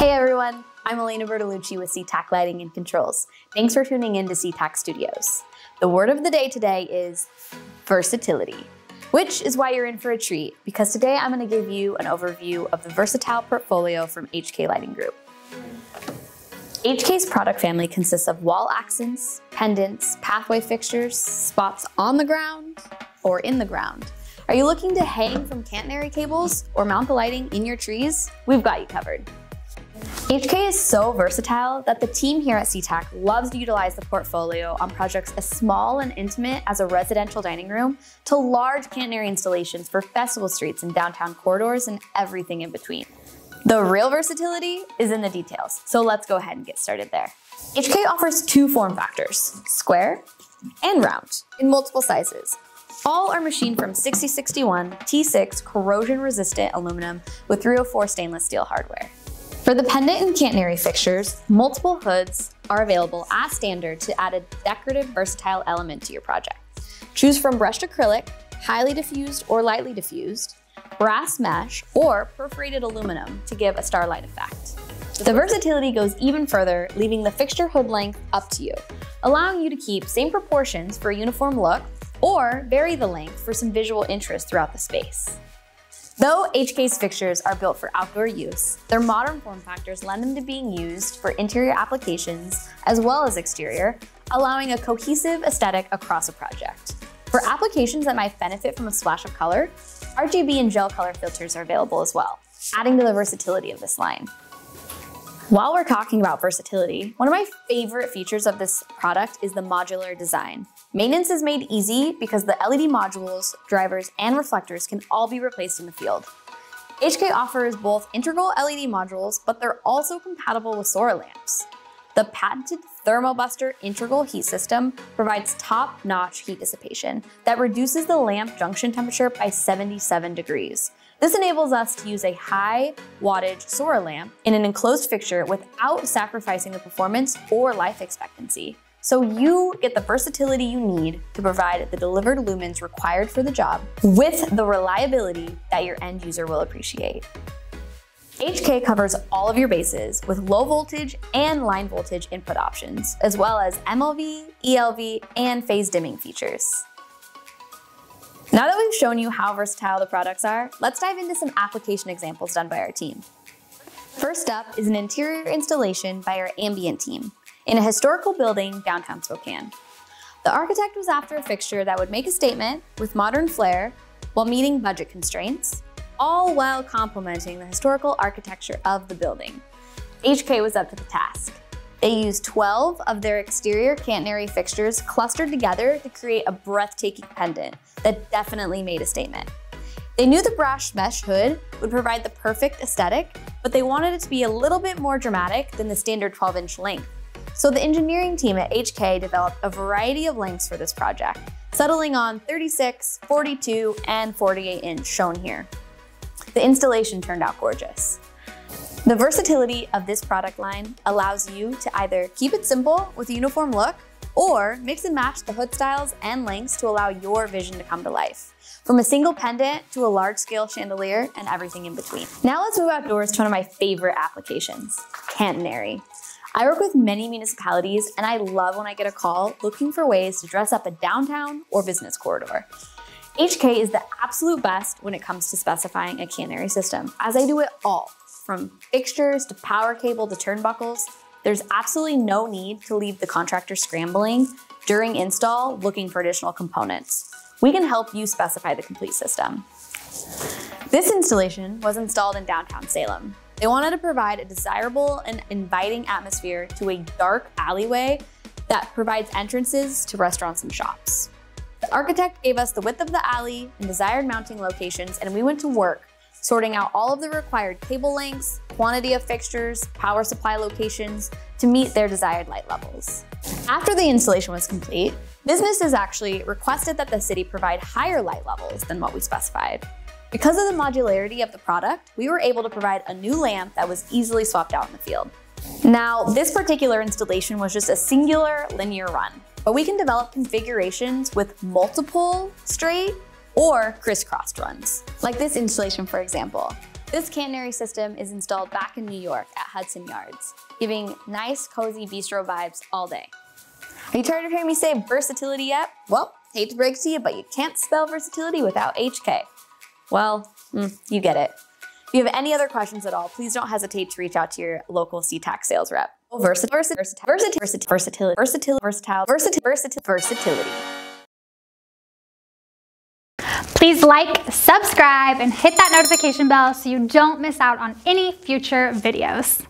Hey everyone, I'm Elena Bertolucci with CTAC Lighting and Controls. Thanks for tuning in to CTAC Studios. The word of the day today is versatility, which is why you're in for a treat, because today I'm going to give you an overview of the versatile portfolio from HK Lighting Group. HK's product family consists of wall accents, pendants, pathway fixtures, spots on the ground or in the ground. Are you looking to hang from catenary cables or mount the lighting in your trees? We've got you covered. HK is so versatile that the team here at CTAC loves to utilize the portfolio on projects as small and intimate as a residential dining room to large catenary installations for festival streets and downtown corridors and everything in between. The real versatility is in the details, so let's go ahead and get started there. HK offers two form factors, square and round, in multiple sizes. All are machined from 6061 T6 corrosion-resistant aluminum with 304 stainless steel hardware. For the pendant and catenary fixtures, multiple hoods are available as standard to add a decorative, versatile element to your project. Choose from brushed acrylic, highly diffused or lightly diffused, brass mesh, or perforated aluminum to give a starlight effect. The versatility goes even further, leaving the fixture hood length up to you, allowing you to keep same proportions for a uniform look or vary the length for some visual interest throughout the space. Though HK's fixtures are built for outdoor use, their modern form factors lend them to being used for interior applications as well as exterior, allowing a cohesive aesthetic across a project. For applications that might benefit from a splash of color, RGB and gel color filters are available as well, adding to the versatility of this line. While we're talking about versatility, one of my favorite features of this product is the modular design. Maintenance is made easy because the LED modules, drivers, and reflectors can all be replaced in the field. HK offers both integral LED modules, but they're also compatible with solar lamps. The patented ThermoBuster integral heat system provides top-notch heat dissipation that reduces the lamp junction temperature by 77 degrees. This enables us to use a high wattage solar lamp in an enclosed fixture without sacrificing the performance or life expectancy. So you get the versatility you need to provide the delivered lumens required for the job with the reliability that your end user will appreciate. HK covers all of your bases with low voltage and line voltage input options, as well as MLV, ELV, and phase dimming features. Now that we've shown you how versatile the products are, let's dive into some application examples done by our team. First up is an interior installation by our ambient team in a historical building downtown Spokane. The architect was after a fixture that would make a statement with modern flair while meeting budget constraints, all while complementing the historical architecture of the building. HK was up to the task. They used 12 of their exterior catenary fixtures clustered together to create a breathtaking pendant that definitely made a statement. They knew the brass mesh hood would provide the perfect aesthetic, but they wanted it to be a little bit more dramatic than the standard 12-inch length. So the engineering team at HK developed a variety of lengths for this project, settling on 36, 42, and 48-inch shown here. The installation turned out gorgeous. The versatility of this product line allows you to either keep it simple with a uniform look or mix and match the hood styles and lengths to allow your vision to come to life. From a single pendant to a large-scale chandelier and everything in between. Now let's move outdoors to one of my favorite applications, catenary. I work with many municipalities and I love when I get a call looking for ways to dress up a downtown or business corridor. HK is the absolute best when it comes to specifying a catenary system, as I do it all, from fixtures to power cable to turnbuckles. There's absolutely no need to leave the contractor scrambling during install looking for additional components. We can help you specify the complete system. This installation was installed in downtown Salem. They wanted to provide a desirable and inviting atmosphere to a dark alleyway that provides entrances to restaurants and shops. The architect gave us the width of the alley and desired mounting locations, and we went to work sorting out all of the required cable lengths, quantity of fixtures, power supply locations to meet their desired light levels. After the installation was complete, businesses actually requested that the city provide higher light levels than what we specified. Because of the modularity of the product, we were able to provide a new lamp that was easily swapped out in the field. Now, this particular installation was just a singular linear run, but we can develop configurations with multiple straight or crisscrossed runs, like this installation, for example. This catenary system is installed back in New York at Hudson Yards, giving nice, cozy bistro vibes all day. Are you tired of hearing me say versatility yet? Well, hate to break it to you, but you can't spell versatility without HK. Well, you get it. If you have any other questions at all, please don't hesitate to reach out to your local SeaTac sales rep. Versatility. Please like, subscribe, and hit that notification bell so you don't miss out on any future videos.